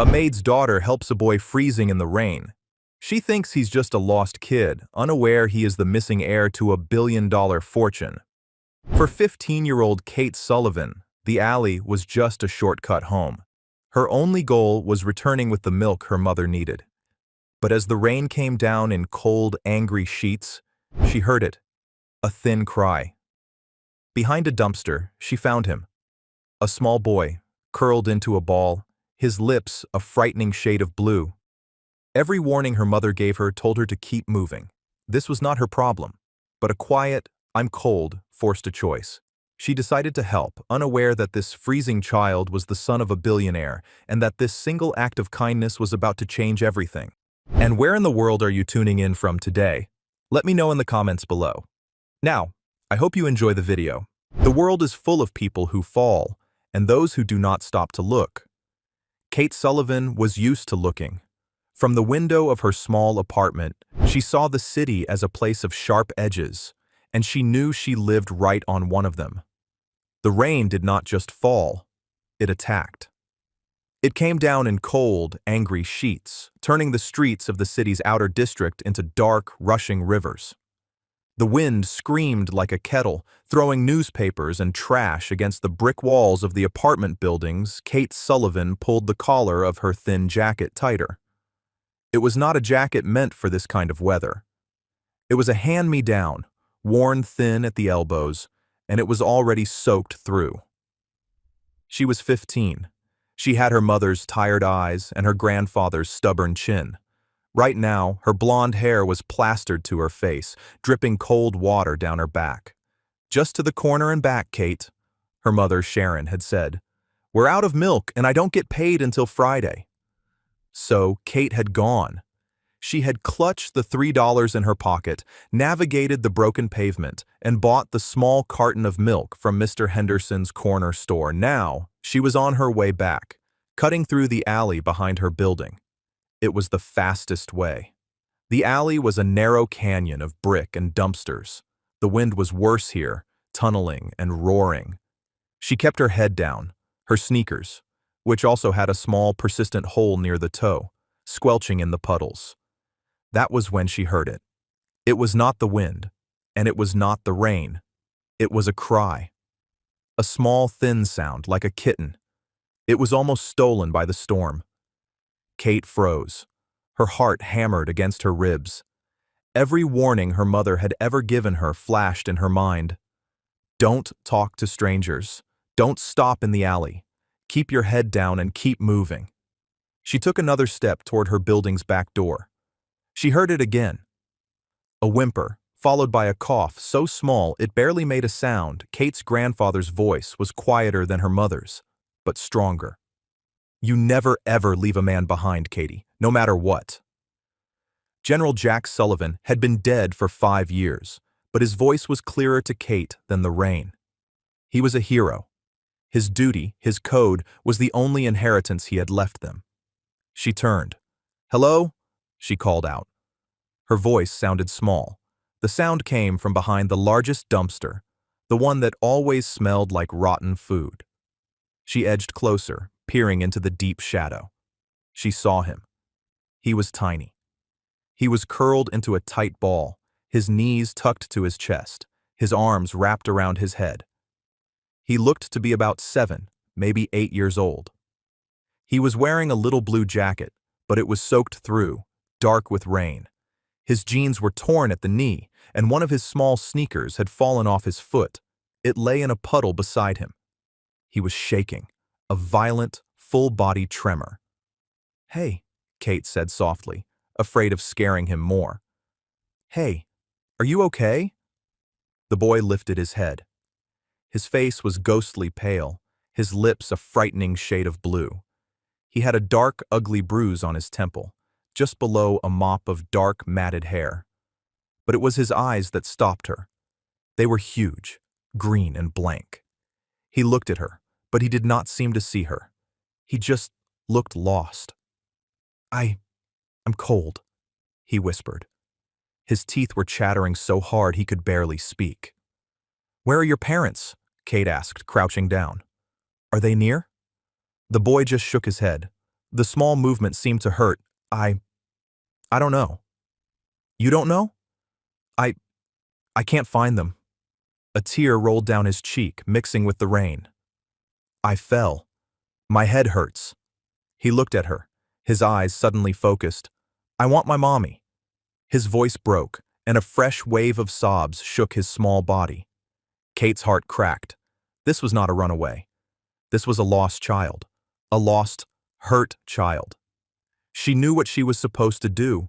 A maid's daughter helps a boy freezing in the rain. She thinks he's just a lost kid, unaware he is the missing heir to a billion-dollar fortune. For 15-year-old Kate Sullivan, the alley was just a shortcut home. Her only goal was returning with the milk her mother needed. But as the rain came down in cold, angry sheets, she heard it, a thin cry. Behind a dumpster, she found him. A small boy, curled into a ball, his lips a frightening shade of blue. Every warning her mother gave her told her to keep moving. This was not her problem, but a quiet, "I'm cold," forced a choice. She decided to help, unaware that this freezing child was the son of a billionaire and that this single act of kindness was about to change everything. And where in the world are you tuning in from today? Let me know in the comments below. Now, I hope you enjoy the video. The world is full of people who fall, and those who do not stop to look. Kate Sullivan was used to looking. From the window of her small apartment, she saw the city as a place of sharp edges, and she knew she lived right on one of them. The rain did not just fall, it attacked. It came down in cold, angry sheets, turning the streets of the city's outer district into dark, rushing rivers. The wind screamed like a kettle, throwing newspapers and trash against the brick walls of the apartment buildings. Kate Sullivan pulled the collar of her thin jacket tighter. It was not a jacket meant for this kind of weather. It was a hand-me-down, worn thin at the elbows, and it was already soaked through. She was 15. She had her mother's tired eyes and her grandfather's stubborn chin. Right now, her blonde hair was plastered to her face, dripping cold water down her back. "Just to the corner and back, Kate," her mother Sharon had said. "We're out of milk and I don't get paid until Friday." So Kate had gone. She had clutched the $3 in her pocket, navigated the broken pavement, and bought the small carton of milk from Mr. Henderson's corner store. Now, she was on her way back, cutting through the alley behind her building. It was the fastest way. The alley was a narrow canyon of brick and dumpsters. The wind was worse here, tunneling and roaring. She kept her head down, her sneakers, which also had a small, persistent hole near the toe, squelching in the puddles. That was when she heard it. It was not the wind, and it was not the rain. It was a cry. A small, thin sound, like a kitten. It was almost stolen by the storm. Kate froze. Her heart hammered against her ribs. Every warning her mother had ever given her flashed in her mind. Don't talk to strangers. Don't stop in the alley. Keep your head down and keep moving. She took another step toward her building's back door. She heard it again. A whimper, followed by a cough so small it barely made a sound. Kate's grandfather's voice was quieter than her mother's, but stronger. "You never ever leave a man behind, Katie, no matter what." General Jack Sullivan had been dead for 5 years, but his voice was clearer to Kate than the rain. He was a hero. His duty, his code, was the only inheritance he had left them. She turned. "Hello?" she called out. Her voice sounded small. The sound came from behind the largest dumpster, the one that always smelled like rotten food. She edged closer, peering into the deep shadow. She saw him. He was tiny. He was curled into a tight ball, his knees tucked to his chest, his arms wrapped around his head. He looked to be about 7, maybe 8 years old. He was wearing a little blue jacket, but it was soaked through, dark with rain. His jeans were torn at the knee, and one of his small sneakers had fallen off his foot. It lay in a puddle beside him. He was shaking, a violent, full-body tremor. "Hey," Kate said softly, afraid of scaring him more. "Hey, are you okay?" The boy lifted his head. His face was ghostly pale, his lips a frightening shade of blue. He had a dark, ugly bruise on his temple, just below a mop of dark, matted hair. But it was his eyes that stopped her. They were huge, green and blank. He looked at her, but he did not seem to see her. He just looked lost. I'm cold," he whispered. His teeth were chattering so hard he could barely speak. "Where are your parents?" Kate asked, crouching down. "Are they near?" The boy just shook his head. The small movement seemed to hurt. I don't know. You don't know? I, I can't find them. A tear rolled down his cheek, mixing with the rain. I fell. My head hurts. He looked at her, his eyes suddenly focused. I want my mommy. His voice broke, and a fresh wave of sobs shook his small body. Kate's heart cracked. This was not a runaway. This was a lost child. A lost, hurt child. She knew what she was supposed to do.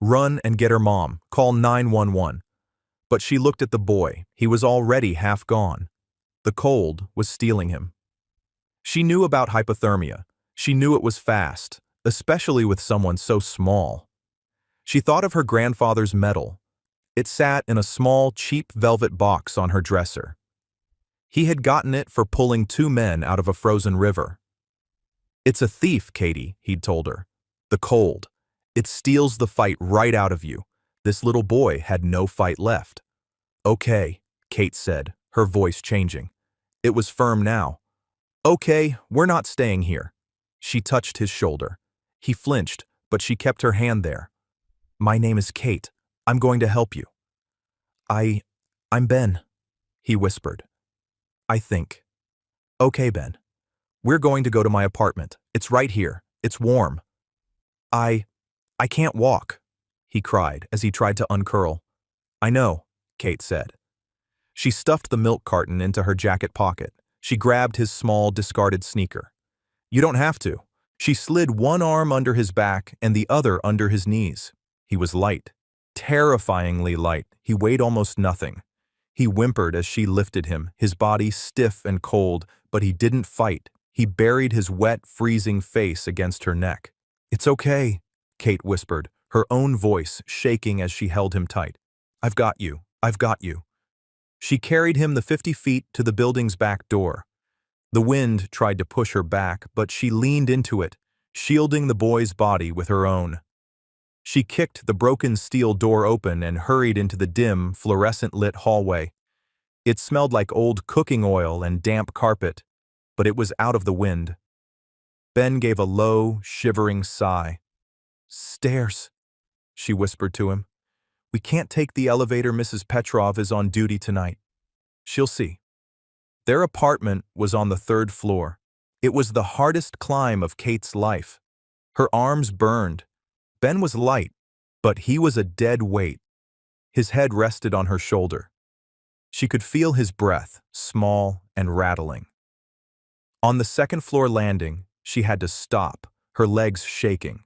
Run and get her mom, call 911. But she looked at the boy. He was already half gone. The cold was stealing him. She knew about hypothermia. She knew it was fast, especially with someone so small. She thought of her grandfather's medal. It sat in a small, cheap velvet box on her dresser. He had gotten it for pulling two men out of a frozen river. It's a thief, Katie, he'd told her. The cold. It steals the fight right out of you. This little boy had no fight left. Okay, Kate said, her voice changing. It was firm now. Okay, we're not staying here. She touched his shoulder. He flinched, but she kept her hand there. My name is Kate. I'm going to help you. I'm Ben, he whispered. I think. Okay, Ben. We're going to go to my apartment. It's right here. It's warm. I can't walk, he cried as he tried to uncurl. I know, Kate said. She stuffed the milk carton into her jacket pocket. She grabbed his small, discarded sneaker. You don't have to. She slid one arm under his back and the other under his knees. He was light. Terrifyingly light. He weighed almost nothing. He whimpered as she lifted him, his body stiff and cold, but he didn't fight. He buried his wet, freezing face against her neck. It's okay, Kate whispered, her own voice shaking as she held him tight. I've got you. I've got you. She carried him the 50 feet to the building's back door. The wind tried to push her back, but she leaned into it, shielding the boy's body with her own. She kicked the broken steel door open and hurried into the dim, fluorescent-lit hallway. It smelled like old cooking oil and damp carpet, but it was out of the wind. Ben gave a low, shivering sigh. Stairs, she whispered to him. We can't take the elevator. Mrs. Petrov is on duty tonight. She'll see. Their apartment was on the 3rd floor. It was the hardest climb of Kate's life. Her arms burned. Ben was light, but he was a dead weight. His head rested on her shoulder. She could feel his breath, small and rattling. On the 2nd floor landing, she had to stop, her legs shaking.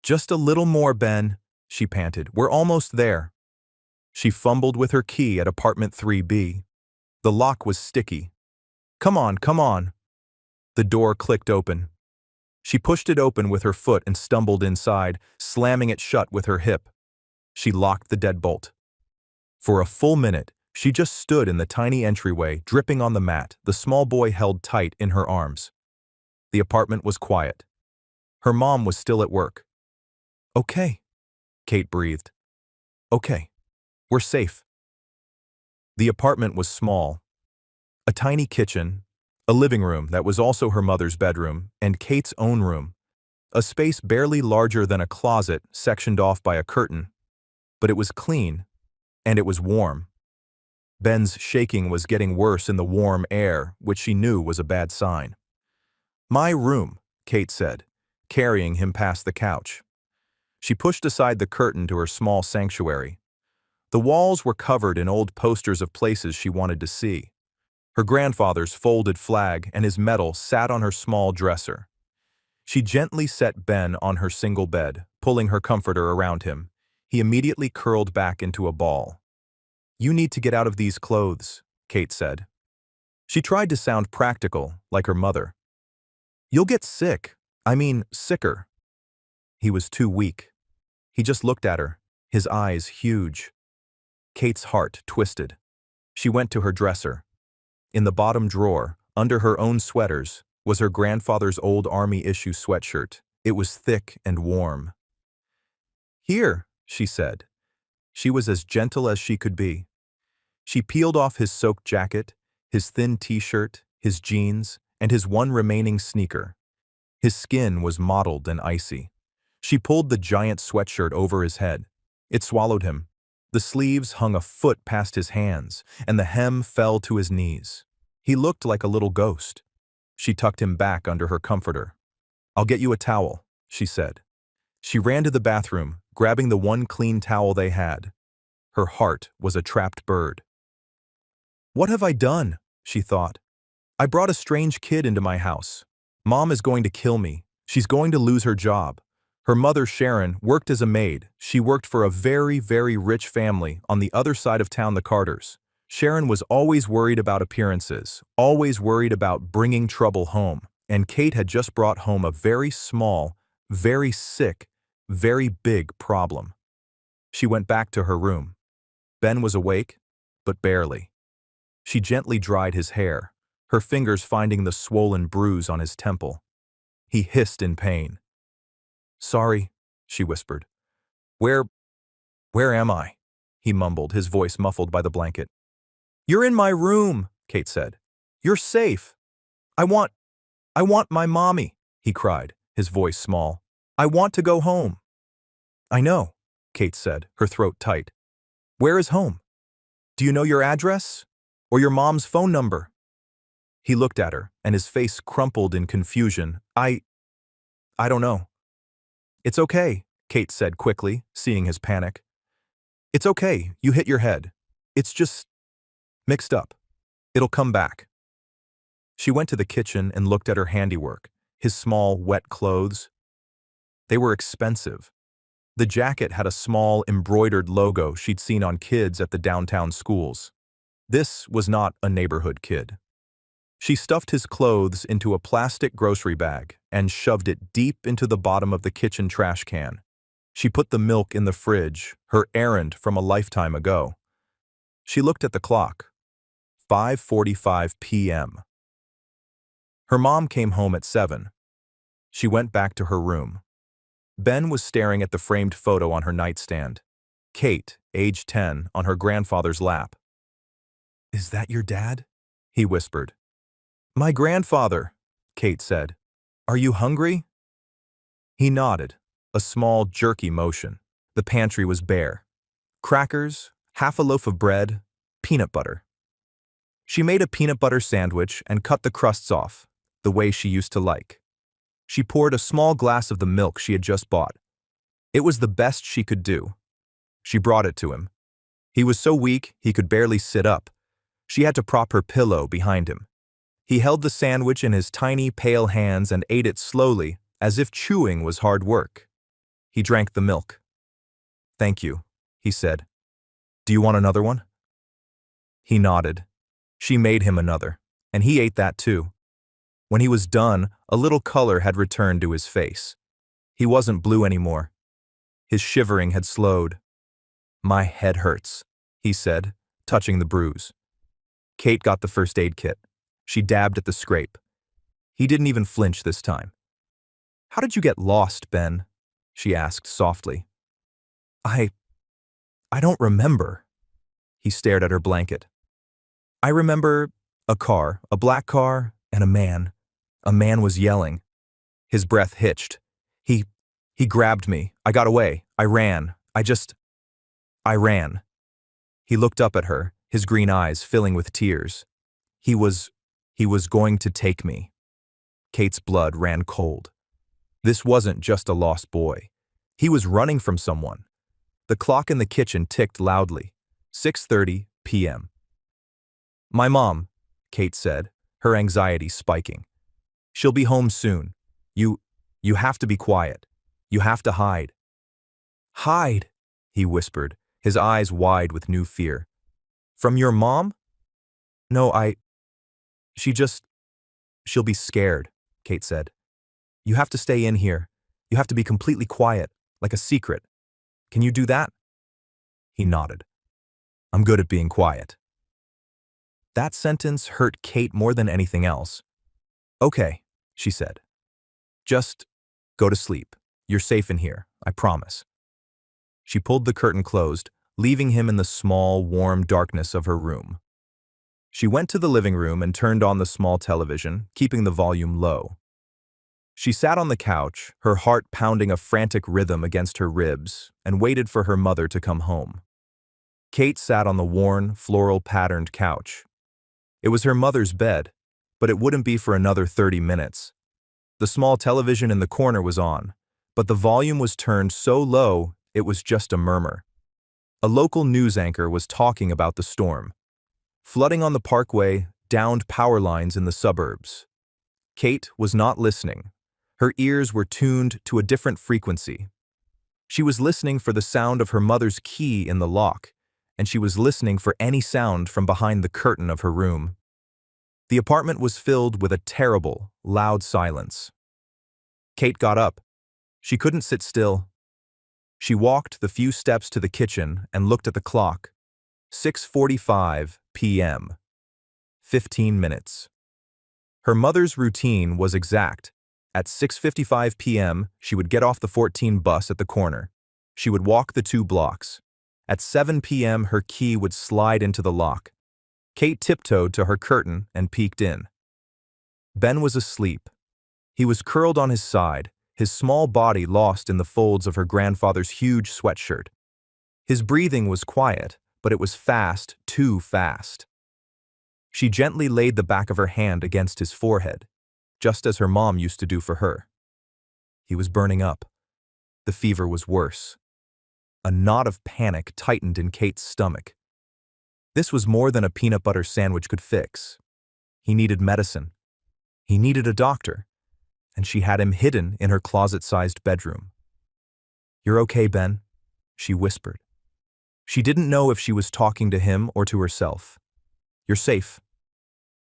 Just a little more, Ben, she panted. We're almost there. She fumbled with her key at apartment 3B. The lock was sticky. Come on, come on. The door clicked open. She pushed it open with her foot and stumbled inside, slamming it shut with her hip. She locked the deadbolt. For a full minute, she just stood in the tiny entryway, dripping on the mat, the small boy held tight in her arms. The apartment was quiet. Her mom was still at work. Okay, Kate breathed. Okay, we're safe. The apartment was small. A tiny kitchen, a living room that was also her mother's bedroom, and Kate's own room. A space barely larger than a closet, sectioned off by a curtain. But it was clean, and it was warm. Ben's shaking was getting worse in the warm air, which she knew was a bad sign. My room, Kate said, carrying him past the couch. She pushed aside the curtain to her small sanctuary. The walls were covered in old posters of places she wanted to see. Her grandfather's folded flag and his medal sat on her small dresser. She gently set Ben on her single bed, pulling her comforter around him. He immediately curled back into a ball. You need to get out of these clothes, Kate said. She tried to sound practical, like her mother. You'll get sick. I mean, sicker. He was too weak. He just looked at her, his eyes huge. Kate's heart twisted. She went to her dresser. In the bottom drawer, under her own sweaters, was her grandfather's old army-issue sweatshirt. It was thick and warm. Here, she said. She was as gentle as she could be. She peeled off his soaked jacket, his thin t-shirt, his jeans, and his one remaining sneaker. His skin was mottled and icy. She pulled the giant sweatshirt over his head. It swallowed him. The sleeves hung a foot past his hands, and the hem fell to his knees. He looked like a little ghost. She tucked him back under her comforter. "I'll get you a towel," she said. She ran to the bathroom, grabbing the one clean towel they had. Her heart was a trapped bird. "What have I done?" she thought. "I brought a strange kid into my house. Mom is going to kill me. She's going to lose her job." Her mother, Sharon, worked as a maid. She worked for a very, very rich family on the other side of town, the Carters. Sharon was always worried about appearances, always worried about bringing trouble home, and Kate had just brought home a very small, very sick, very big problem. She went back to her room. Ben was awake, but barely. She gently dried his hair, her fingers finding the swollen bruise on his temple. He hissed in pain. "Sorry," she whispered. Where am I?" he mumbled, his voice muffled by the blanket. "You're in my room," Kate said. "You're safe. I want my mommy," he cried, his voice small. "I want to go home." "I know," Kate said, her throat tight. "Where is home? Do you know your address? Or your mom's phone number?" He looked at her, and his face crumpled in confusion. I don't know." "It's okay," Kate said quickly, seeing his panic. "It's okay, you hit your head. It's just mixed up. It'll come back." She went to the kitchen and looked at her handiwork, his small, wet clothes. They were expensive. The jacket had a small, embroidered logo she'd seen on kids at the downtown schools. This was not a neighborhood kid. She stuffed his clothes into a plastic grocery bag and shoved it deep into the bottom of the kitchen trash can. She put the milk in the fridge, her errand from a lifetime ago. She looked at the clock. 5:45 p.m. Her mom came home at 7. She went back to her room. Ben was staring at the framed photo on her nightstand. Kate, age 10, on her grandfather's lap. "Is that your dad?" he whispered. "My grandfather," Kate said. "Are you hungry?" He nodded, a small, jerky motion. The pantry was bare. Crackers, half a loaf of bread, peanut butter. She made a peanut butter sandwich and cut the crusts off, the way she used to like. She poured a small glass of the milk she had just bought. It was the best she could do. She brought it to him. He was so weak he could barely sit up. She had to prop her pillow behind him. He held the sandwich in his tiny, pale hands and ate it slowly, as if chewing was hard work. He drank the milk. "Thank you," he said. "Do you want another one?" He nodded. She made him another, and he ate that too. When he was done, a little color had returned to his face. He wasn't blue anymore. His shivering had slowed. "My head hurts," he said, touching the bruise. Kate got the first aid kit. She dabbed at the scrape. He didn't even flinch this time. "How did you get lost, Ben?" she asked softly. I don't remember." He stared at her blanket. "I remember a car, a black car, and a man. A man was yelling." His breath hitched. He grabbed me. I got away. I ran. I ran." He looked up at her, his green eyes filling with tears. He was going to take me." Kate's blood ran cold. This wasn't just a lost boy. He was running from someone. The clock in the kitchen ticked loudly. 6:30 p.m. "My mom," Kate said, her anxiety spiking. "She'll be home soon. You have to be quiet. You have to hide." "Hide," he whispered, his eyes wide with new fear. "From your mom?" "No, she'll be scared," Kate said. "You have to stay in here. You have to be completely quiet, like a secret. Can you do that?" He nodded. "I'm good at being quiet." That sentence hurt Kate more than anything else. "Okay," she said. "Just go to sleep. You're safe in here, I promise." She pulled the curtain closed, leaving him in the small, warm darkness of her room. She went to the living room and turned on the small television, keeping the volume low. She sat on the couch, her heart pounding a frantic rhythm against her ribs, and waited for her mother to come home. Kate sat on the worn, floral-patterned couch. It was her mother's bed, but it wouldn't be for another 30 minutes. The small television in the corner was on, but the volume was turned so low it was just a murmur. A local news anchor was talking about the storm. Flooding on the parkway, downed power lines in the suburbs. Kate was not listening. Her ears were tuned to a different frequency. She was listening for the sound of her mother's key in the lock, and she was listening for any sound from behind the curtain of her room. The apartment was filled with a terrible, loud silence. Kate got up. She couldn't sit still. She walked the few steps to the kitchen and looked at the clock. 6:45 p.m. 15 minutes. Her mother's routine was exact. At 6:55 p.m., she would get off the 14 bus at the corner. She would walk the 2 blocks. At 7 p.m., her key would slide into the lock. Kate tiptoed to her curtain and peeked in. Ben was asleep. He was curled on his side, his small body lost in the folds of her grandfather's huge sweatshirt. His breathing was quiet, but it was fast, too fast. She gently laid the back of her hand against his forehead, just as her mom used to do for her. He was burning up. The fever was worse. A knot of panic tightened in Kate's stomach. This was more than a peanut butter sandwich could fix. He needed medicine. He needed a doctor, and she had him hidden in her closet-sized bedroom. "You're okay, Ben," she whispered. She didn't know if she was talking to him or to herself. "You're safe."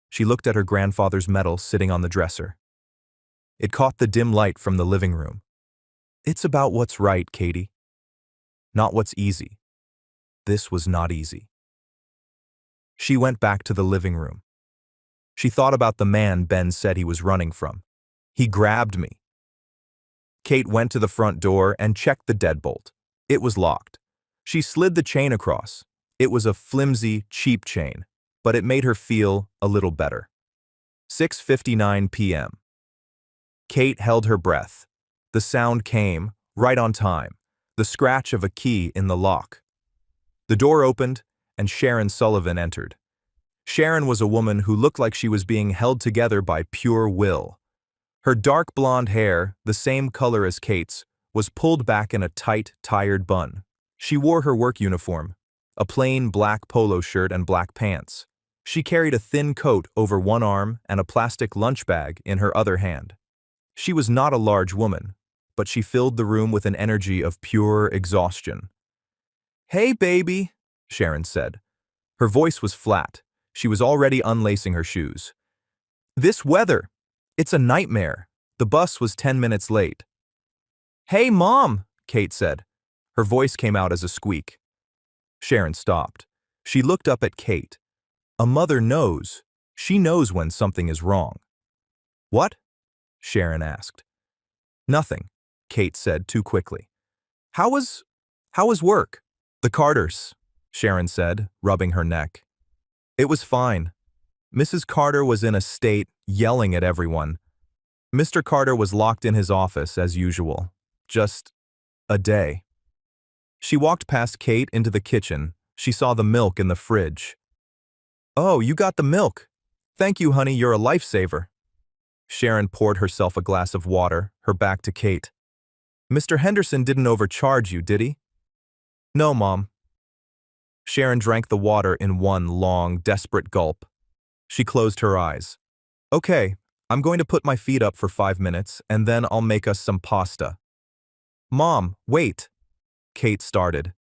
She looked at her grandfather's medal sitting on the dresser. It caught the dim light from the living room. "It's about what's right, Katie. Not what's easy." This was not easy. She went back to the living room. She thought about the man Ben said he was running from. "He grabbed me." Kate went to the front door and checked the deadbolt. It was locked. She slid the chain across. It was a flimsy, cheap chain, but it made her feel a little better. 6:59 p.m. Kate held her breath. The sound came, right on time, the scratch of a key in the lock. The door opened, and Sharon Sullivan entered. Sharon was a woman who looked like she was being held together by pure will. Her dark blonde hair, the same color as Kate's, was pulled back in a tight, tired bun. She wore her work uniform, a plain black polo shirt and black pants. She carried a thin coat over one arm and a plastic lunch bag in her other hand. She was not a large woman, but she filled the room with an energy of pure exhaustion. "Hey, baby," Sharon said. Her voice was flat. She was already unlacing her shoes. "This weather, it's a nightmare. The bus was 10 minutes late." "Hey, Mom," Kate said. Her voice came out as a squeak. Sharon stopped. She looked up at Kate. A mother knows. She knows when something is wrong. "What?" Sharon asked. "Nothing," Kate said too quickly. How was work?" "The Carters," Sharon said, rubbing her neck. "It was fine. Mrs. Carter was in a state, yelling at everyone. Mr. Carter was locked in his office, as usual. Just a day." She walked past Kate into the kitchen. She saw the milk in the fridge. "Oh, you got the milk. Thank you, honey, you're a lifesaver." Sharon poured herself a glass of water, her back to Kate. "Mr. Henderson didn't overcharge you, did he?" "No, Mom." Sharon drank the water in one long, desperate gulp. She closed her eyes. "Okay, I'm going to put my feet up for 5 minutes, and then I'll make us some pasta." "Mom, wait," Kate started.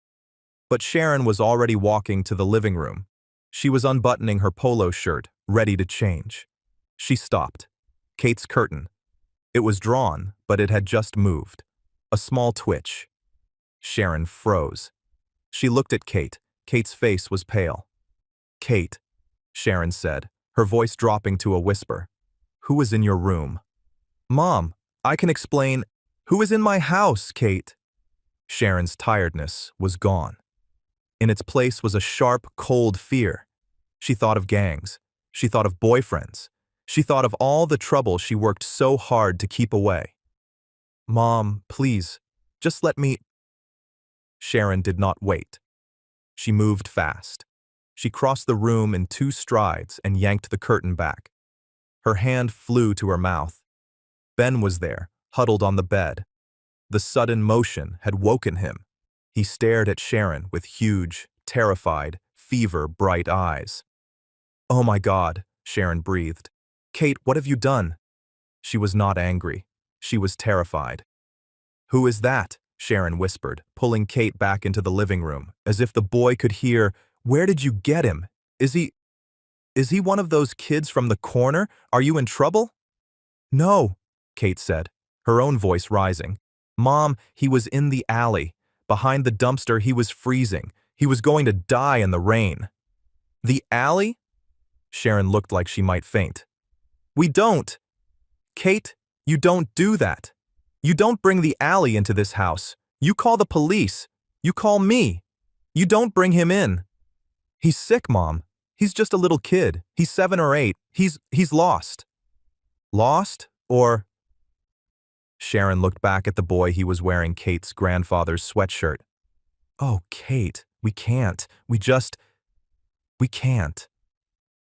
But Sharon was already walking to the living room. She was unbuttoning her polo shirt, ready to change. She stopped. Kate's curtain. It was drawn, but it had just moved. A small twitch. Sharon froze. She looked at Kate. Kate's face was pale. "Kate," Sharon said, her voice dropping to a whisper. "Who is in your room?" "Mom, I can explain." "Who is in my house, Kate?" Sharon's tiredness was gone. In its place was a sharp, cold fear. She thought of gangs. She thought of boyfriends. She thought of all the trouble she worked so hard to keep away. "Mom, please, just let me—" Sharon did not wait. She moved fast. She crossed the room in 2 strides and yanked the curtain back. Her hand flew to her mouth. Ben was there, huddled on the bed. The sudden motion had woken him. He stared at Sharon with huge, terrified, fever-bright eyes. "Oh my God," Sharon breathed. "Kate, what have you done?" She was not angry. She was terrified. "Who is that?" Sharon whispered, pulling Kate back into the living room, as if the boy could hear. "Where did you get him? Is he one of those kids from the corner? Are you in trouble?" "No," Kate said, her own voice rising. "Mom, he was in the alley. Behind the dumpster, he was freezing. He was going to die in the rain." "The alley?" Sharon looked like she might faint. "We don't. Kate, you don't do that. You don't bring the alley into this house. You call the police. You call me. You don't bring him in." "He's sick, Mom. He's just a little kid. He's 7 or 8. He's lost." "Lost? Or—" Sharon looked back at the boy. He was wearing Kate's grandfather's sweatshirt. "Oh, Kate, we can't. We can't."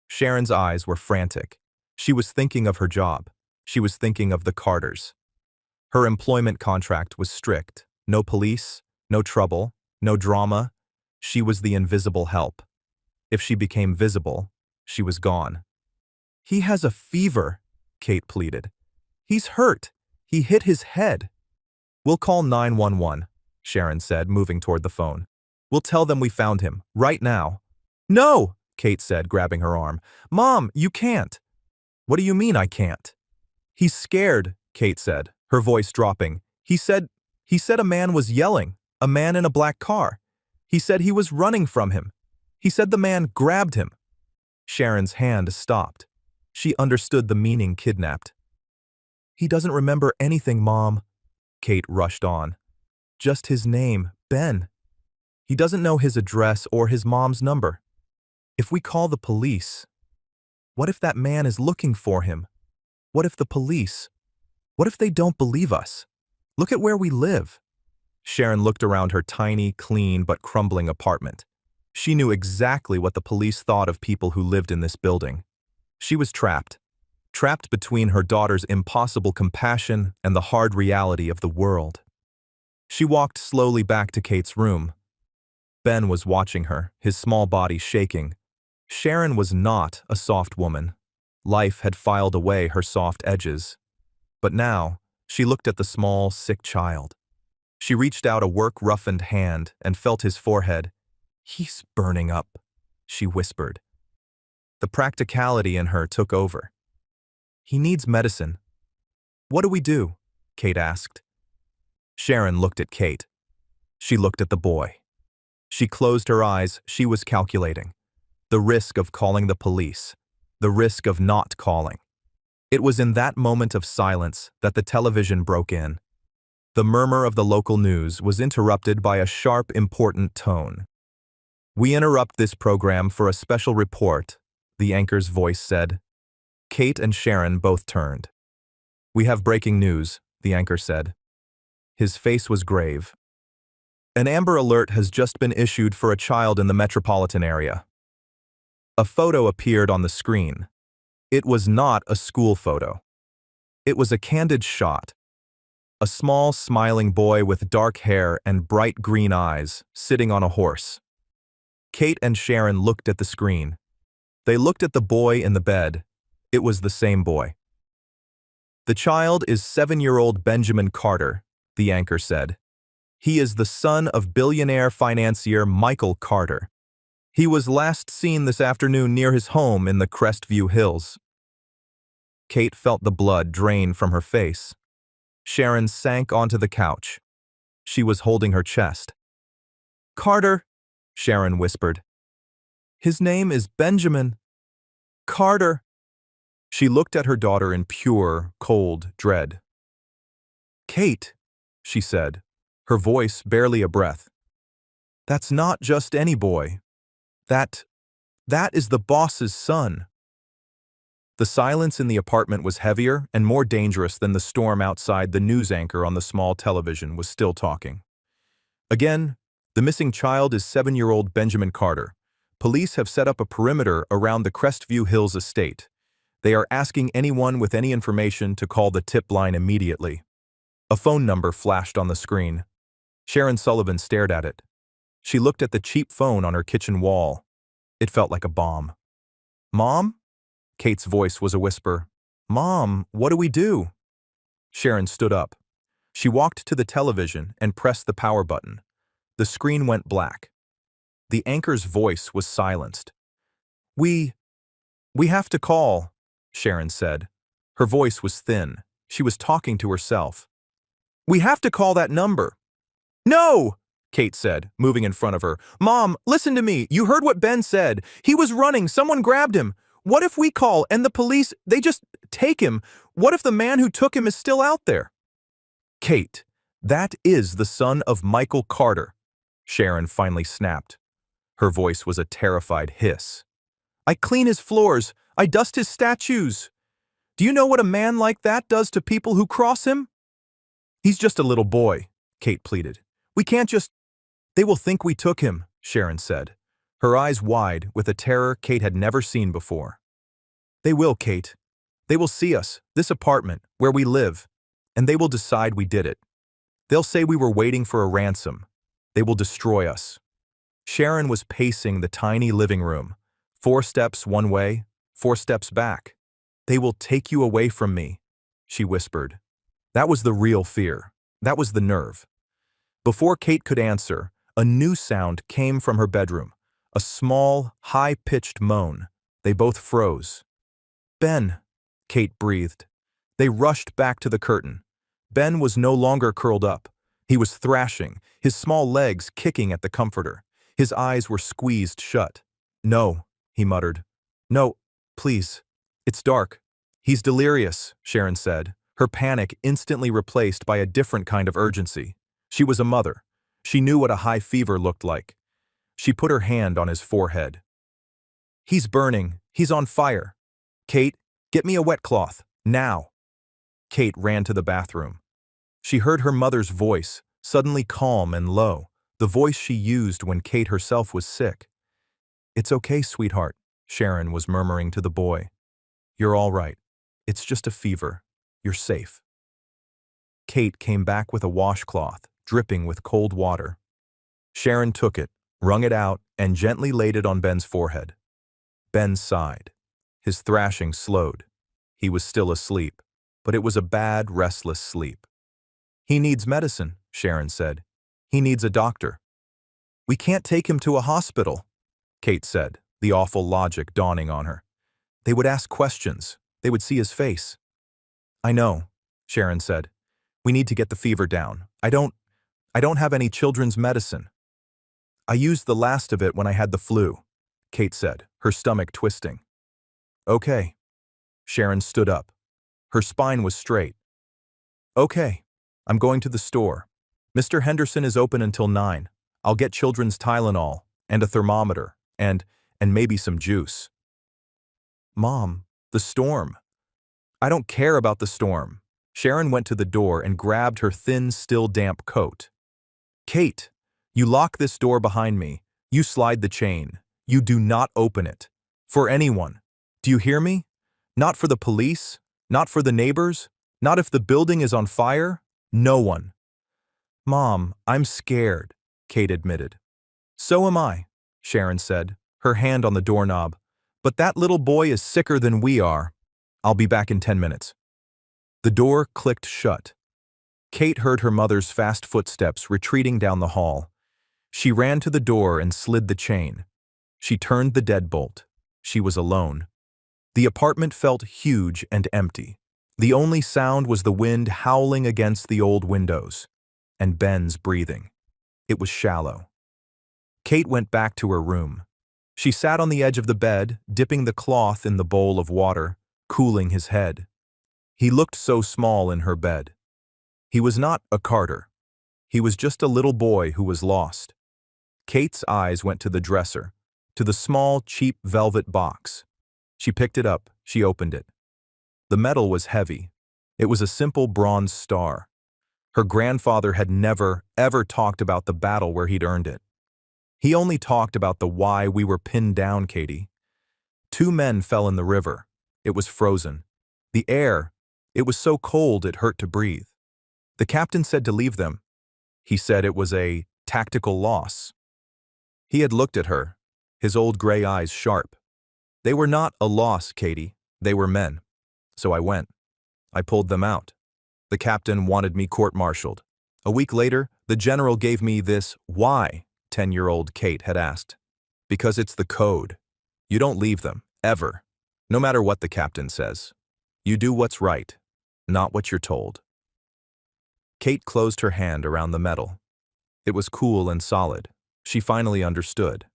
Sharon's eyes were frantic. She was thinking of her job. She was thinking of the Carters. Her employment contract was strict. No police, no trouble, no drama. She was the invisible help. If she became visible, she was gone. "He has a fever," Kate pleaded. "He's hurt. He hit his head." "We'll call 911, Sharon said, moving toward the phone. "We'll tell them we found him, right now." "No," Kate said, grabbing her arm. "Mom, you can't." "What do you mean I can't?" "He's scared," Kate said, her voice dropping. He said a man was yelling, a man in a black car. He said he was running from him. He said the man grabbed him." Sharon's hand stopped. She understood the meaning kidnapped. "He doesn't remember anything, Mom," Kate rushed on. "Just his name, Ben. He doesn't know his address or his mom's number. If we call the police, what if that man is looking for him? What if the police? What if they don't believe us? Look at where we live." Sharon looked around her tiny, clean but crumbling apartment. She knew exactly what the police thought of people who lived in this building. She was trapped between her daughter's impossible compassion and the hard reality of the world. She walked slowly back to Kate's room. Ben was watching her, his small body shaking. Sharon was not a soft woman. Life had filed away her soft edges. But now, she looked at the small, sick child. She reached out a work-roughened hand and felt his forehead. "He's burning up," she whispered. The practicality in her took over. "He needs medicine." "What do we do?" Kate asked. Sharon looked at Kate. She looked at the boy. She closed her eyes. She was calculating. The risk of calling the police. The risk of not calling. It was in that moment of silence that the television broke in. The murmur of the local news was interrupted by a sharp, important tone. "We interrupt this program for a special report," the anchor's voice said. Kate and Sharon both turned. "We have breaking news," the anchor said. His face was grave. "An Amber Alert has just been issued for a child in the metropolitan area." A photo appeared on the screen. It was not a school photo. It was a candid shot. A small, smiling boy with dark hair and bright green eyes, sitting on a horse. Kate and Sharon looked at the screen. They looked at the boy in the bed. It was the same boy. "The child is 7-year-old Benjamin Carter," the anchor said. "He is the son of billionaire financier Michael Carter. He was last seen this afternoon near his home in the Crestview Hills." Kate felt the blood drain from her face. Sharon sank onto the couch. She was holding her chest. "Carter," Sharon whispered. "His name is Benjamin Carter." She looked at her daughter in pure, cold dread. "Kate," she said, her voice barely a breath. "That's not just any boy. That is the boss's son." The silence in the apartment was heavier and more dangerous than the storm outside. The news anchor on the small television was still talking. Again, the missing child is 7-year-old Benjamin Carter. Police have set up a perimeter around the Crestview Hills estate. They are asking anyone with any information to call the tip line immediately. A phone number flashed on the screen. Sharon Sullivan stared at it. She looked at the cheap phone on her kitchen wall. It felt like a bomb. "Mom?" Kate's voice was a whisper. "Mom, what do we do?" Sharon stood up. She walked to the television and pressed the power button. The screen went black. The anchor's voice was silenced. We have to call," Sharon said. Her voice was thin. She was talking to herself. "We have to call that number." "No!" Kate said, moving in front of her. "Mom, listen to me. You heard what Ben said. He was running. Someone grabbed him. What if we call and the police, they just take him? What if the man who took him is still out there?" "Kate, that is the son of Michael Carter," Sharon finally snapped. Her voice was a terrified hiss. "I clean his floors. I dust his statues. Do you know what a man like that does to people who cross him?" "He's just a little boy," Kate pleaded. "We can't just—" "They will think we took him," Sharon said, her eyes wide with a terror Kate had never seen before. "They will, Kate. They will see us, this apartment, where we live, and they will decide we did it. They'll say we were waiting for a ransom. They will destroy us." Sharon was pacing the tiny living room, 4 steps one way, 4 steps back. "They will take you away from me," she whispered. That was the real fear. That was the nerve. Before Kate could answer, a new sound came from her bedroom, a small, high-pitched moan. They both froze. "Ben," Kate breathed. They rushed back to the curtain. Ben was no longer curled up. He was thrashing, his small legs kicking at the comforter. His eyes were squeezed shut. "No," he muttered. "No, please. It's dark." "He's delirious," Sharon said, her panic instantly replaced by a different kind of urgency. She was a mother. She knew what a high fever looked like. She put her hand on his forehead. "He's burning. He's on fire. Kate, get me a wet cloth, now." Kate ran to the bathroom. She heard her mother's voice, suddenly calm and low, the voice she used when Kate herself was sick. "It's okay, sweetheart," Sharon was murmuring to the boy. "You're all right. It's just a fever. You're safe." Kate came back with a washcloth, dripping with cold water. Sharon took it, wrung it out, and gently laid it on Ben's forehead. Ben sighed. His thrashing slowed. He was still asleep, but it was a bad, restless sleep. "He needs medicine," Sharon said. "He needs a doctor." "We can't take him to a hospital," Kate said, the awful logic dawning on her. "They would ask questions. They would see his face." "I know," Sharon said. "We need to get the fever down. I don't have any children's medicine." "I used the last of it when I had the flu," Kate said, her stomach twisting. "Okay." Sharon stood up. Her spine was straight. "Okay. I'm going to the store. Mr. Henderson is open until 9. I'll get children's Tylenol, and a thermometer, and maybe some juice." "Mom, the storm." "I don't care about the storm." Sharon went to the door and grabbed her thin, still damp coat. "Kate, you lock this door behind me. You slide the chain. You do not open it. For anyone. Do you hear me? Not for the police, not for the neighbors, not if the building is on fire. No one." "Mom, I'm scared," Kate admitted. "So am I," Sharon said, her hand on the doorknob. "But that little boy is sicker than we are. I'll be back in 10 minutes. The door clicked shut. Kate heard her mother's fast footsteps retreating down the hall. She ran to the door and slid the chain. She turned the deadbolt. She was alone. The apartment felt huge and empty. The only sound was the wind howling against the old windows, and Ben's breathing. It was shallow. Kate went back to her room. She sat on the edge of the bed, dipping the cloth in the bowl of water, cooling his head. He looked so small in her bed. He was not a Carter. He was just a little boy who was lost. Kate's eyes went to the dresser, to the small, cheap velvet box. She picked it up, She opened it. The metal was heavy. It was a simple bronze star. Her grandfather had never, ever talked about the battle where he'd earned it. He only talked about the why we were pinned down, Katie. 2 men fell in the river. It was frozen. The air, it was so cold it hurt to breathe. The captain said to leave them. He said it was a tactical loss. He had looked at her, his old gray eyes sharp. They were not a loss, Katie. They were men. So I went. I pulled them out. The captain wanted me court-martialed. A week later, the general gave me this why 10-year-old Kate had asked. Because it's the code. You don't leave them, ever. No matter what the captain says. You do what's right, not what you're told. Kate closed her hand around the metal. It was cool and solid. She finally understood.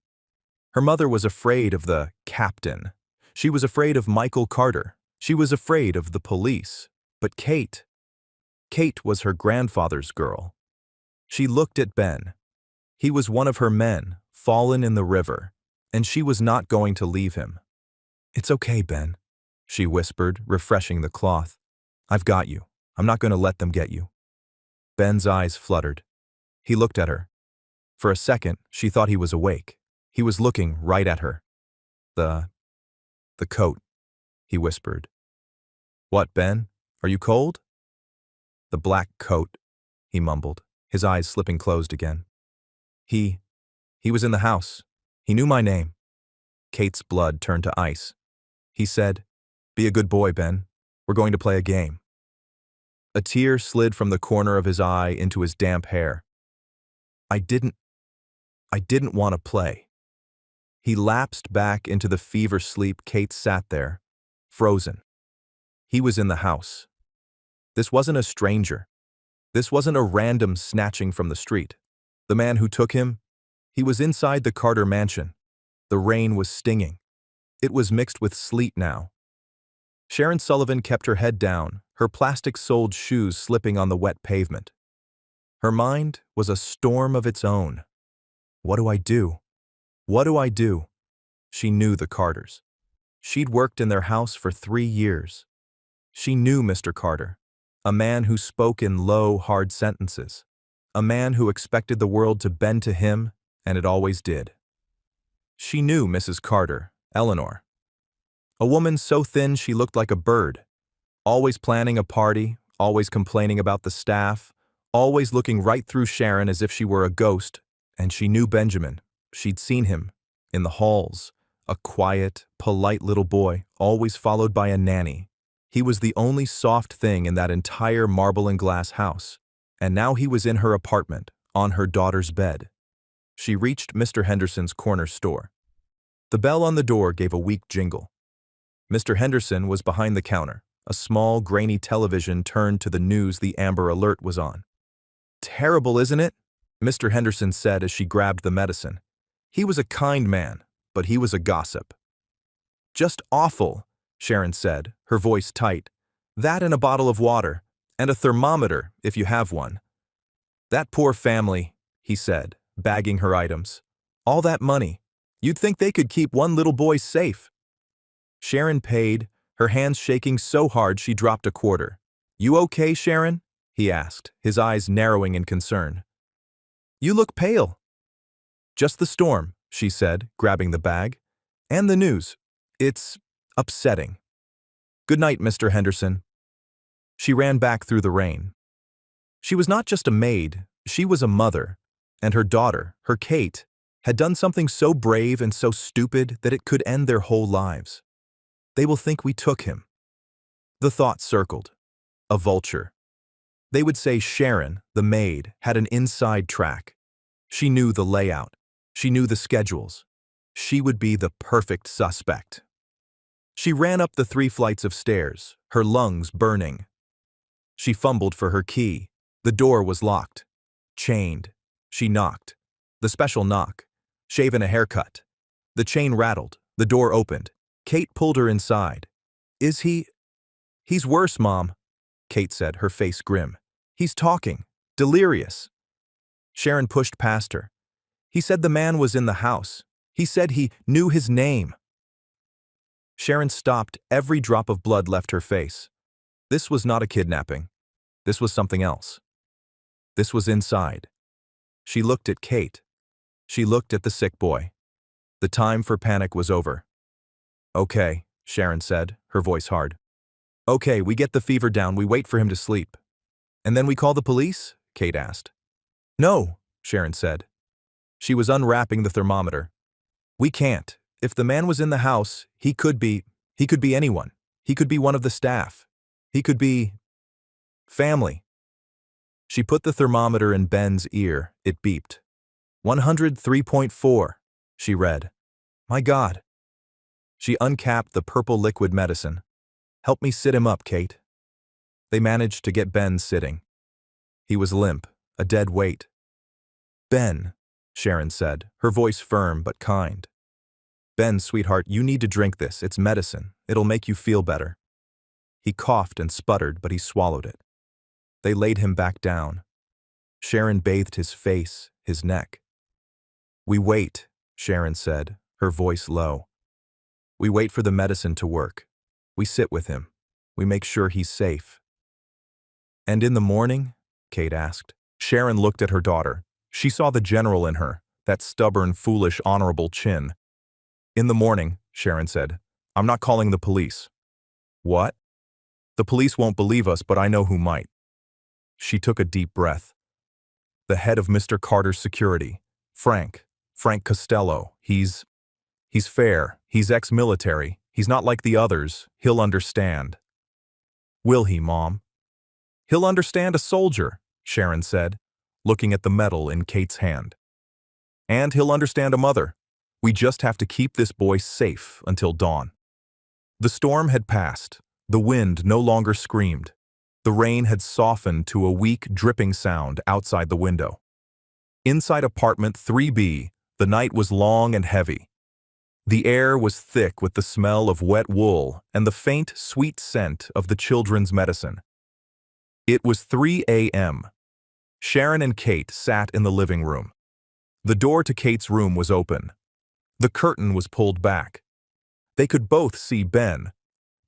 Her mother was afraid of the captain. She was afraid of Michael Carter. She was afraid of the police. But Kate was her grandfather's girl. She looked at Ben. He was one of her men, fallen in the river, and she was not going to leave him. It's okay, Ben, she whispered, refreshing the cloth. I've got you. I'm not going to let them get you. Ben's eyes fluttered. He looked at her. For a second, she thought he was awake. He was looking right at her. The coat, he whispered. What, Ben? Are you cold? The black coat, he mumbled, his eyes slipping closed again. He was in the house. He knew my name. Kate's blood turned to ice. He said, Be a good boy, Ben. We're going to play a game. A tear slid from the corner of his eye into his damp hair. I didn't want to play. He lapsed back into the fever sleep. Kate sat there, frozen. He was in the house. This wasn't a stranger. This wasn't a random snatching from the street. The man who took him, he was inside the Carter mansion. The rain was stinging. It was mixed with sleet now. Sharon Sullivan kept her head down, her plastic-soled shoes slipping on the wet pavement. Her mind was a storm of its own. What do I do? What do I do? She knew the Carters. She'd worked in their house for 3 years. She knew Mr. Carter, a man who spoke in low, hard sentences, a man who expected the world to bend to him, and it always did. She knew Mrs. Carter, Eleanor. A woman so thin she looked like a bird, always planning a party, always complaining about the staff, always looking right through Sharon as if she were a ghost, and she knew Benjamin. She'd seen him in the halls, a quiet, polite little boy, always followed by a nanny. He was the only soft thing in that entire marble and glass house, and now he was in her apartment, on her daughter's bed. She reached Mr. Henderson's corner store. The bell on the door gave a weak jingle. Mr. Henderson was behind the counter. A small, grainy television turned to the news. The Amber Alert was on. Terrible, isn't it? Mr. Henderson said as she grabbed the medicine. He was a kind man, but he was a gossip. Just awful, Sharon said, her voice tight. That and a bottle of water, and a thermometer, if you have one. That poor family, he said, bagging her items. All that money. You'd think they could keep one little boy safe. Sharon paid, her hands shaking so hard she dropped a quarter. You okay, Sharon? He asked, his eyes narrowing in concern. You look pale. Just the storm, she said, grabbing the bag. And the news. It's upsetting. Good night, Mr. Henderson. She ran back through the rain. She was not just a maid, she was a mother, and her daughter, her Kate, had done something so brave and so stupid that it could end their whole lives. They will think we took him. The thought circled. A vulture. They would say Sharon, the maid, had an inside track. She knew the layout. She knew the schedules. She would be the perfect suspect. She ran up the 3 flights of stairs, her lungs burning. She fumbled for her key. The door was locked. Chained. She knocked. The special knock. Shaven a haircut. The chain rattled. The door opened. Kate pulled her inside. Is he? He's worse, Mom, Kate said, her face grim. He's talking. Delirious. Sharon pushed past her. He said the man was in the house. He said he knew his name. Sharon stopped. Every drop of blood left her face. This was not a kidnapping. This was something else. This was inside. She looked at Kate. She looked at the sick boy. The time for panic was over. Okay, Sharon said, her voice hard. Okay, we get the fever down, we wait for him to sleep. And then we call the police? Kate asked. No, Sharon said. She was unwrapping the thermometer. We can't. If the man was in the house, he could be anyone. He could be one of the staff. He could be family. She put the thermometer in Ben's ear. It beeped. 103.4, she read. My God. She uncapped the purple liquid medicine. Help me sit him up, Kate. They managed to get Ben sitting. He was limp, a dead weight. Ben, Sharon said, her voice firm but kind. Ben, sweetheart, you need to drink this. It's medicine. It'll make you feel better. He coughed and sputtered, but he swallowed it. They laid him back down. Sharon bathed his face, his neck. We wait, Sharon said, her voice low. We wait for the medicine to work. We sit with him. We make sure he's safe. And in the morning? Kate asked. Sharon looked at her daughter. She saw the general in her, that stubborn, foolish, honorable chin. In the morning, Sharon said, I'm not calling the police. What? The police won't believe us, but I know who might. She took a deep breath. The head of Mr. Carter's security, Frank Costello. He's fair. He's ex-military. He's not like the others. He'll understand. Will he, Mom? He'll understand a soldier, Sharon said, looking at the medal in Kate's hand. And he'll understand a mother. We just have to keep this boy safe until dawn. The storm had passed. The wind no longer screamed. The rain had softened to a weak, dripping sound outside the window. Inside apartment 3B, the night was long and heavy. The air was thick with the smell of wet wool and the faint, sweet scent of the children's medicine. It was 3 a.m. Sharon and Kate sat in the living room. The door to Kate's room was open. The curtain was pulled back. They could both see Ben.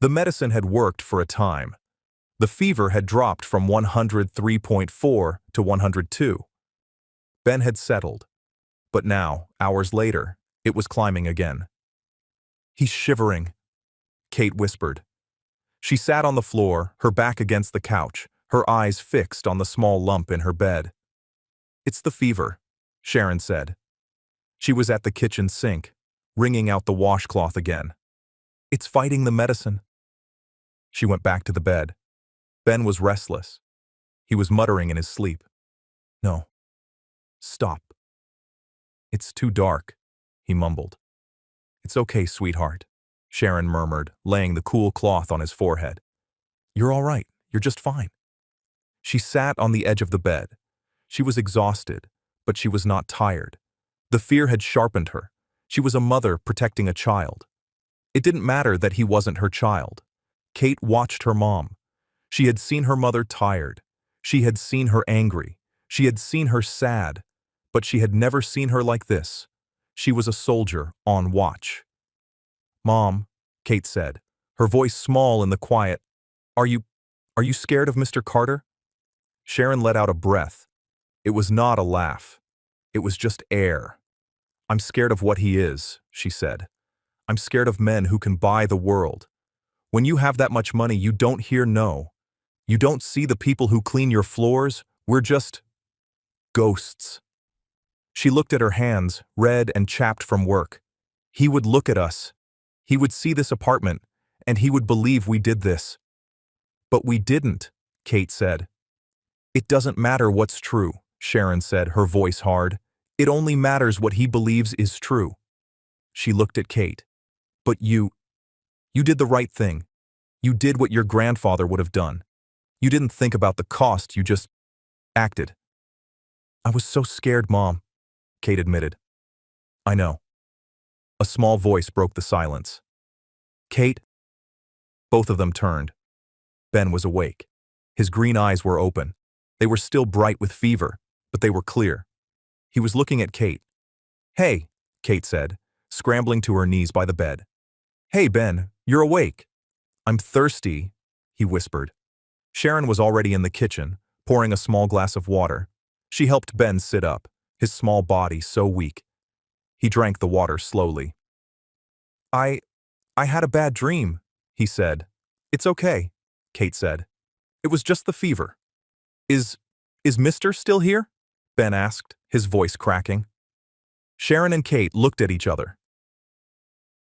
The medicine had worked for a time. The fever had dropped from 103.4 to 102. Ben had settled. But now, hours later, it was climbing again. He's shivering, Kate whispered. She sat on the floor, her back against the couch, her eyes fixed on the small lump in her bed. It's the fever, Sharon said. She was at the kitchen sink, wringing out the washcloth again. It's fighting the medicine. She went back to the bed. Ben was restless. He was muttering in his sleep. No. Stop. It's too dark, he mumbled. It's okay, sweetheart, Sharon murmured, laying the cool cloth on his forehead. You're all right. You're just fine. She sat on the edge of the bed. She was exhausted, but she was not tired. The fear had sharpened her. She was a mother protecting a child. It didn't matter that he wasn't her child. Kate watched her mom. She had seen her mother tired. She had seen her angry. She had seen her sad. But she had never seen her like this. She was a soldier on watch. Mom, Kate said, her voice small in the quiet, Are you scared of Mr. Carter? Sharon let out a breath. It was not a laugh. It was just air. I'm scared of what he is, she said. I'm scared of men who can buy the world. When you have that much money, you don't hear no. You don't see the people who clean your floors. We're just ghosts. She looked at her hands, red and chapped from work. He would look at us. He would see this apartment, and he would believe we did this. But we didn't, Kate said. It doesn't matter what's true, Sharon said, her voice hard. It only matters what he believes is true. She looked at Kate. But you did the right thing. You did what your grandfather would have done. You didn't think about the cost, you just acted. I was so scared, Mom, Kate admitted. I know. A small voice broke the silence. Kate? Both of them turned. Ben was awake. His green eyes were open. They were still bright with fever, but they were clear. He was looking at Kate. Hey, Kate said, scrambling to her knees by the bed. Hey, Ben, You're awake. I'm thirsty, he whispered. Sharon was already in the kitchen, pouring a small glass of water. She helped Ben sit up, his small body so weak. He drank the water slowly. I had a bad dream, he said. It's okay, Kate said. It was just the fever. Is Mr. still here? Ben asked, his voice cracking. Sharon and Kate looked at each other.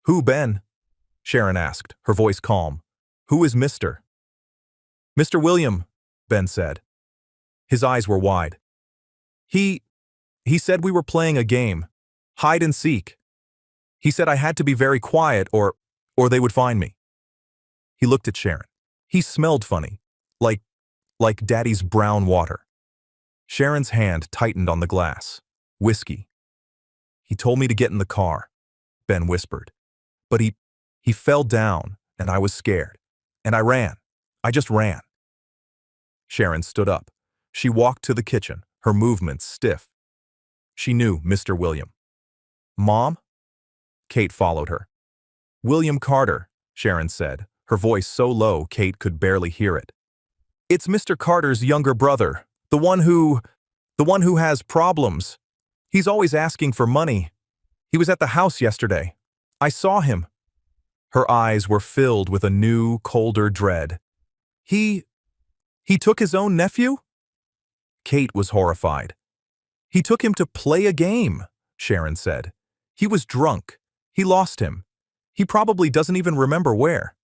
Who, Ben? Sharon asked, her voice calm. Who is Mr.? Mr. William, Ben said. His eyes were wide. He said we were playing a game. Hide and seek. He said I had to be very quiet or they would find me. He looked at Sharon. He smelled funny, like Daddy's brown water. Sharon's hand tightened on the glass. Whiskey. He told me to get in the car, Ben whispered. But he fell down, and I was scared. And I ran. I just ran. Sharon stood up. She walked to the kitchen, her movements stiff. She knew Mr. William. Mom? Kate followed her. William Carter, Sharon said, her voice so low Kate could barely hear it. It's Mr. Carter's younger brother, the one who has problems. He's always asking for money. He was at the house yesterday. I saw him. Her eyes were filled with a new, colder dread. He took his own nephew? Kate was horrified. He took him to play a game, Sharon said. He was drunk. He lost him. He probably doesn't even remember where.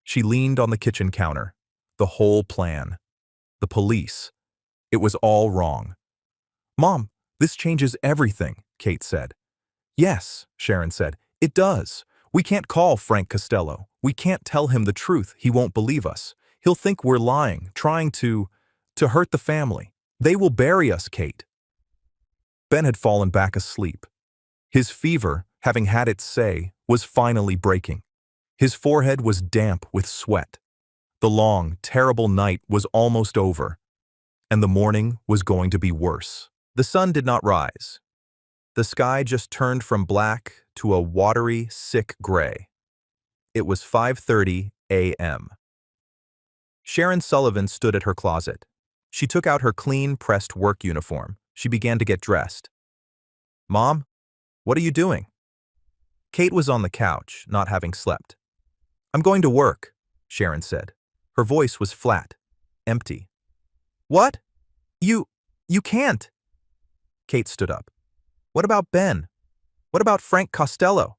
She leaned on the kitchen counter. The whole plan. The police. It was all wrong. Mom, this changes everything, Kate said. Yes, Sharon said. It does. We can't call Frank Costello. We can't tell him the truth. He won't believe us. He'll think we're lying, trying to hurt the family. They will bury us, Kate. Ben had fallen back asleep. His fever, having had its say, was finally breaking. His forehead was damp with sweat. The long, terrible night was almost over, and the morning was going to be worse. The sun did not rise. The sky just turned from black to a watery, sick gray. It was 5:30 a.m. Sharon Sullivan stood at her closet. She took out her clean, pressed work uniform. She began to get dressed. Mom, what are you doing? Kate was on the couch, not having slept. I'm going to work, Sharon said. Her voice was flat, empty. What? You can't. Kate stood up. What about Ben? What about Frank Costello?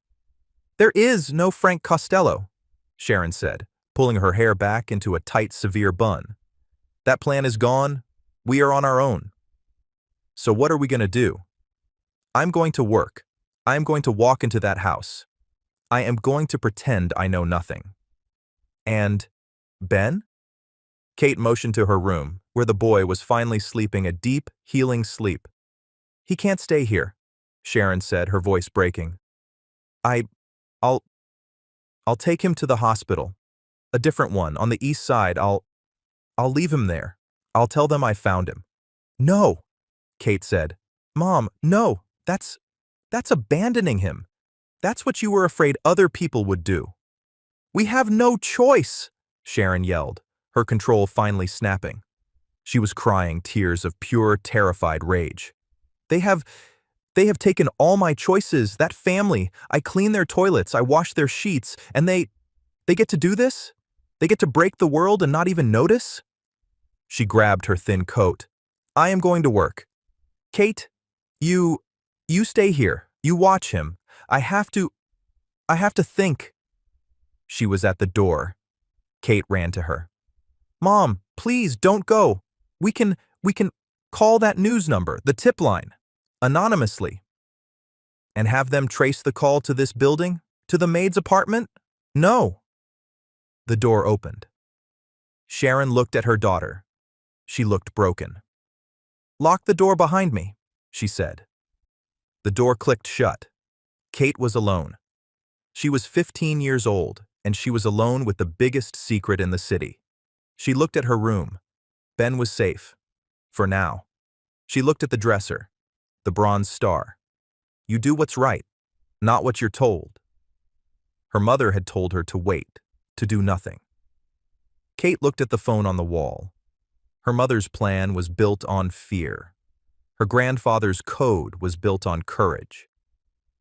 There is no Frank Costello, Sharon said, pulling her hair back into a tight, severe bun. That plan is gone. We are on our own. So what are we going to do? I'm going to work. I am going to walk into that house. I am going to pretend I know nothing. And Ben? Kate motioned to her room, where the boy was finally sleeping a deep, healing sleep. He can't stay here, Sharon said, her voice breaking. I'll take him to the hospital. A different one, on the east side. I'll leave him there. I'll tell them I found him. No, Kate said. Mom, no, that's abandoning him. That's what you were afraid other people would do. We have no choice, Sharon yelled, her control finally snapping. She was crying tears of pure, terrified rage. They have taken all my choices, that family. I clean their toilets, I wash their sheets, and they get to do this? They get to break the world and not even notice? She grabbed her thin coat. I am going to work. Kate, you stay here. You watch him. I have to think. She was at the door. Kate ran to her. Mom, please don't go. We can call that news number, the tip line, anonymously. And have them trace the call to this building? To the maid's apartment? No. The door opened. Sharon looked at her daughter. She looked broken. Lock the door behind me, she said. The door clicked shut. Kate was alone. She was 15 years old, and she was alone with the biggest secret in the city. She looked at her room. Ben was safe. For now. She looked at the dresser. The bronze star. You do what's right, not what you're told. Her mother had told her to wait, to do nothing. Kate looked at the phone on the wall. Her mother's plan was built on fear. Her grandfather's code was built on courage.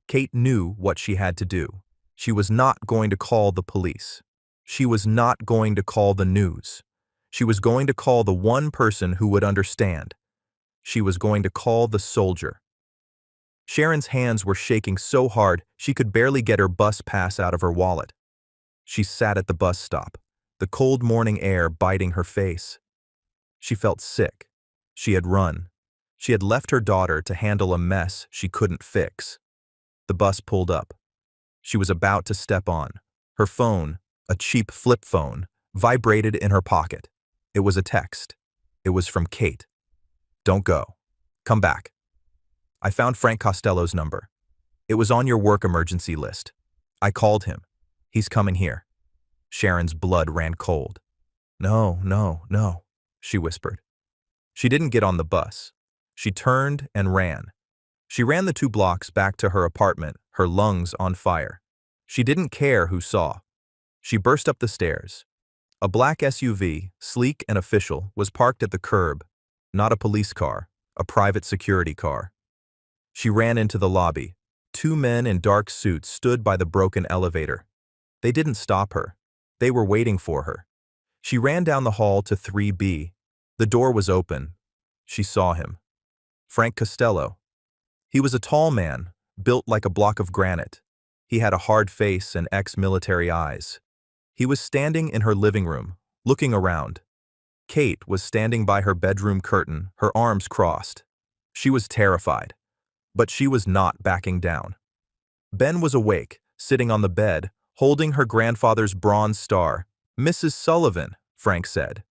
Kate knew what she had to do. She was not going to call the police. She was not going to call the news. She was going to call the one person who would understand. She was going to call the soldier. Sharon's hands were shaking so hard she could barely get her bus pass out of her wallet. She sat at the bus stop, the cold morning air biting her face. She felt sick. She had run. She had left her daughter to handle a mess she couldn't fix. The bus pulled up. She was about to step on. Her phone, a cheap flip phone, vibrated in her pocket. It was a text. It was from Kate. "Don't go. Come back. I found Frank Costello's number. It was on your work emergency list. I called him. He's coming here." Sharon's blood ran cold. "No, no, no," she whispered. She didn't get on the bus. She turned and ran. She ran the 2 blocks back to her apartment, her lungs on fire. She didn't care who saw. She burst up the stairs. A black SUV, sleek and official, was parked at the curb. Not a police car, a private security car. She ran into the lobby. 2 men in dark suits stood by the broken elevator. They didn't stop her. They were waiting for her. She ran down the hall to 3B. The door was open. She saw him. Frank Costello. He was a tall man, built like a block of granite. He had a hard face and ex-military eyes. He was standing in her living room, looking around. Kate was standing by her bedroom curtain, her arms crossed. She was terrified, but she was not backing down. Ben was awake, sitting on the bed, holding her grandfather's bronze star. "Mrs. Sullivan," Frank said.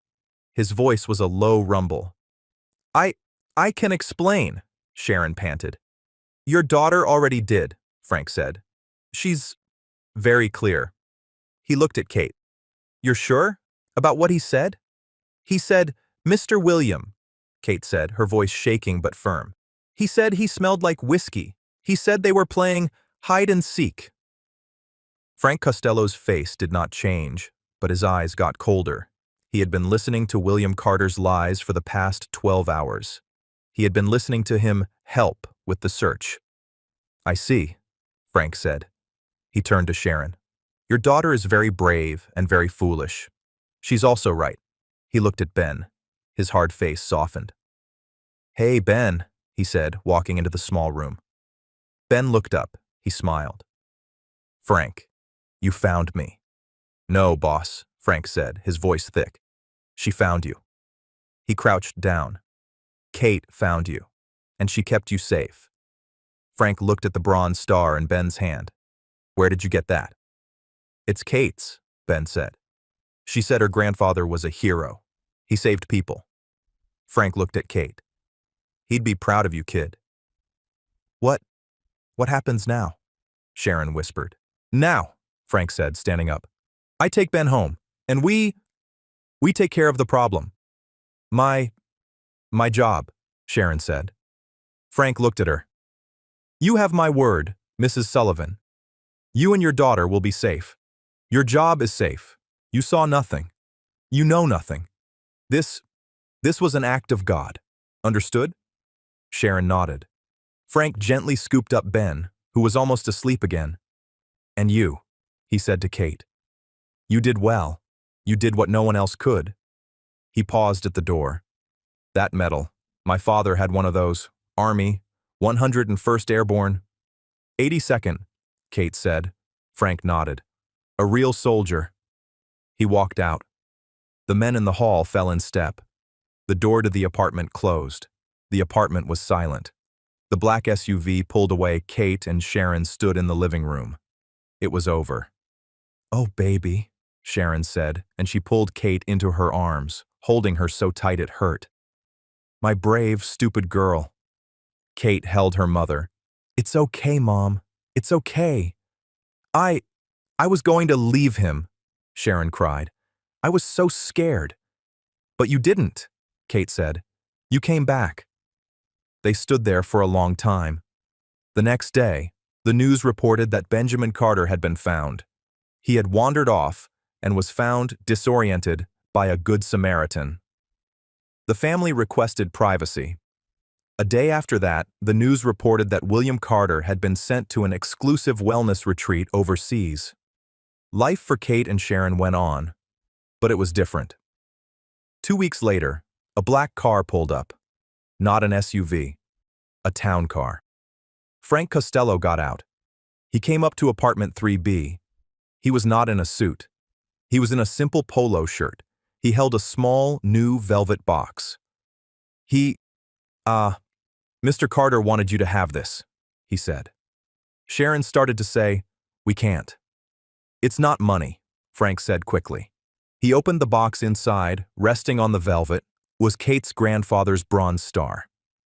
His voice was a low rumble. I can explain," Sharon panted. "Your daughter already did," Frank said. "She's very clear." He looked at Kate. "You're sure? About what he said?" "He said, Mr. William," Kate said, her voice shaking but firm. "He said he smelled like whiskey. He said they were playing hide and seek." Frank Costello's face did not change, but his eyes got colder. He had been listening to William Carter's lies for the past 12 hours. He had been listening to him help with the search. "I see," Frank said. He turned to Sharon. "Your daughter is very brave and very foolish. She's also right." He looked at Ben. His hard face softened. "Hey, Ben," he said, walking into the small room. Ben looked up. He smiled. "Frank, you found me." "No, boss," Frank said, his voice thick. "She found you." He crouched down. "Kate found you, and she kept you safe." Frank looked at the bronze star in Ben's hand. "Where did you get that?" "It's Kate's," Ben said. "She said her grandfather was a hero. He saved people." Frank looked at Kate. "He'd be proud of you, kid." What happens now?" Sharon whispered. "Now," Frank said, standing up. "I take Ben home, and we take care of the problem." My job," Sharon said. Frank looked at her. "You have my word, Mrs. Sullivan. You and your daughter will be safe. Your job is safe. You saw nothing. You know nothing. This was an act of God. Understood?" Sharon nodded. Frank gently scooped up Ben, who was almost asleep again. "And you," he said to Kate. "You did well. You did what no one else could." He paused at the door. "That medal. My father had one of those. Army, 101st Airborne." "82nd," Kate said. Frank nodded. "A real soldier." He walked out. The men in the hall fell in step. The door to the apartment closed. The apartment was silent. The black SUV pulled away. Kate and Sharon stood in the living room. It was over. "Oh, baby," Sharon said, and she pulled Kate into her arms, holding her so tight it hurt. "My brave, stupid girl." Kate held her mother. "It's okay, Mom. It's okay." I was going to leave him," Sharon cried. "I was so scared." "But you didn't," Kate said. "You came back." They stood there for a long time. The next day, the news reported that Benjamin Carter had been found. He had wandered off and was found disoriented by a Good Samaritan. The family requested privacy. A day after that, the news reported that William Carter had been sent to an exclusive wellness retreat overseas. Life for Kate and Sharon went on, but it was different. 2 weeks later, a black car pulled up. Not an SUV, a town car. Frank Costello got out. He came up to apartment 3B. He was not in a suit. He was in a simple polo shirt. He held a small, new velvet box. Mr. Carter wanted you to have this, he said. Sharon started to say, "We can't." "It's not money," Frank said quickly. He opened the box. Inside, resting on the velvet, was Kate's grandfather's bronze star.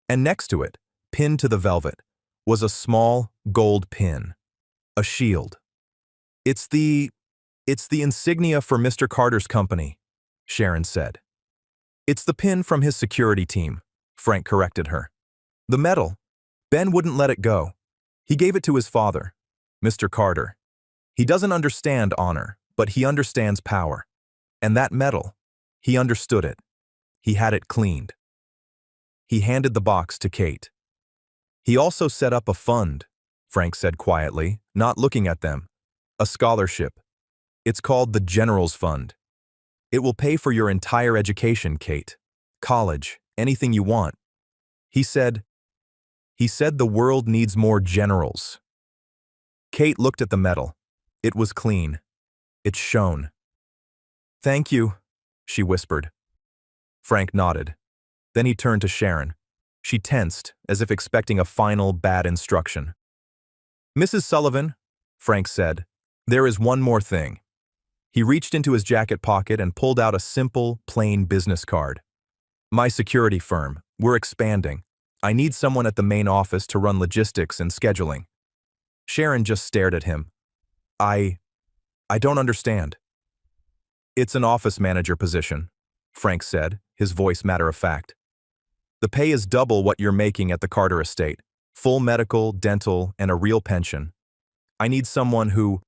And next to it, pinned to the velvet, was a small gold pin. A shield. It's the insignia for Mr. Carter's company," Sharon said. "It's the pin from his security team," Frank corrected her. "The medal. Ben wouldn't let it go. He gave it to his father, Mr. Carter. He doesn't understand honor, but he understands power. And that medal, he understood it. He had it cleaned." He handed the box to Kate. "He also set up a fund," Frank said quietly, not looking at them. "A scholarship. It's called the General's Fund. It will pay for your entire education, Kate. College, anything you want." He said the world needs more generals. Kate looked at the medal. It was clean. It shone. "Thank you," she whispered. Frank nodded. Then he turned to Sharon. She tensed, as if expecting a final bad instruction. "Mrs. Sullivan," Frank said, "there is one more thing." He reached into his jacket pocket and pulled out a simple, plain business card. "My security firm. We're expanding. I need someone at the main office to run logistics and scheduling." Sharon just stared at him. I don't understand." "It's an office manager position," Frank said, his voice matter-of-fact. "The pay is double what you're making at the Carter estate. Full medical, dental, and a real pension. I need someone who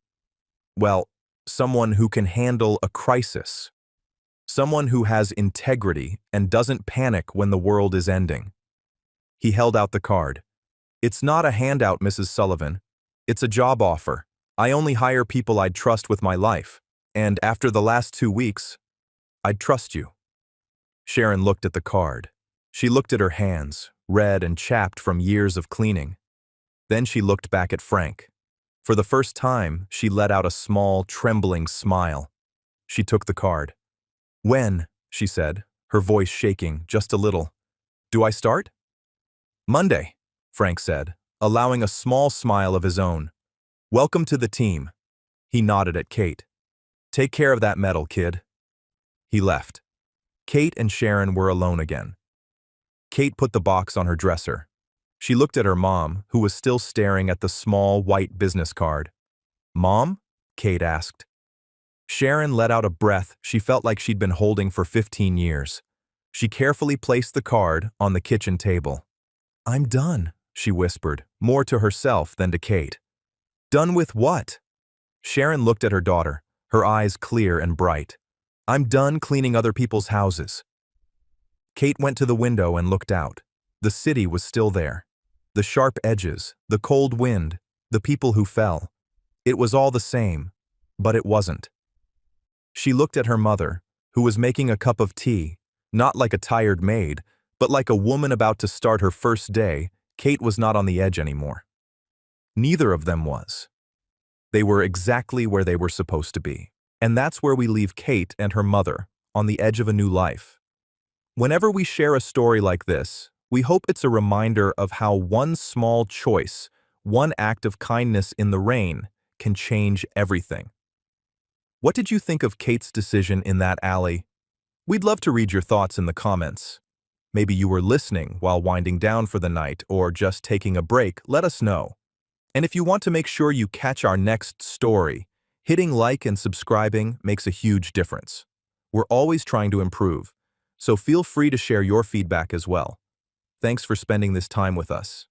can handle a crisis. Someone who has integrity and doesn't panic when the world is ending." He held out the card. "It's not a handout, Mrs. Sullivan. It's a job offer. I only hire people I'd trust with my life. And after the last 2 weeks, I'd trust you." Sharon looked at the card. She looked at her hands, red and chapped from years of cleaning. Then she looked back at Frank. For the first time, she let out a small, trembling smile. She took the card. "When?" she said, her voice shaking just a little. "Do I start?" "Monday," Frank said, allowing a small smile of his own. "Welcome to the team." He nodded at Kate. "Take care of that medal, kid." He left. Kate and Sharon were alone again. Kate put the box on her dresser. She looked at her mom, who was still staring at the small, white business card. "Mom?" Kate asked. Sharon let out a breath she felt like she'd been holding for 15 years. She carefully placed the card on the kitchen table. "I'm done," she whispered, more to herself than to Kate. "Done with what?" Sharon looked at her daughter, her eyes clear and bright. "I'm done cleaning other people's houses." Kate went to the window and looked out. The city was still there. The sharp edges, the cold wind, the people who fell. It was all the same, but it wasn't. She looked at her mother, who was making a cup of tea, not like a tired maid, but like a woman about to start her first day. Kate was not on the edge anymore. Neither of them was. They were exactly where they were supposed to be. And that's where we leave Kate and her mother, on the edge of a new life. Whenever we share a story like this, we hope it's a reminder of how one small choice, one act of kindness in the rain, can change everything. What did you think of Kate's decision in that alley? We'd love to read your thoughts in the comments. Maybe you were listening while winding down for the night or just taking a break. Let us know. And if you want to make sure you catch our next story, hitting like and subscribing makes a huge difference. We're always trying to improve, so feel free to share your feedback as well. Thanks for spending this time with us.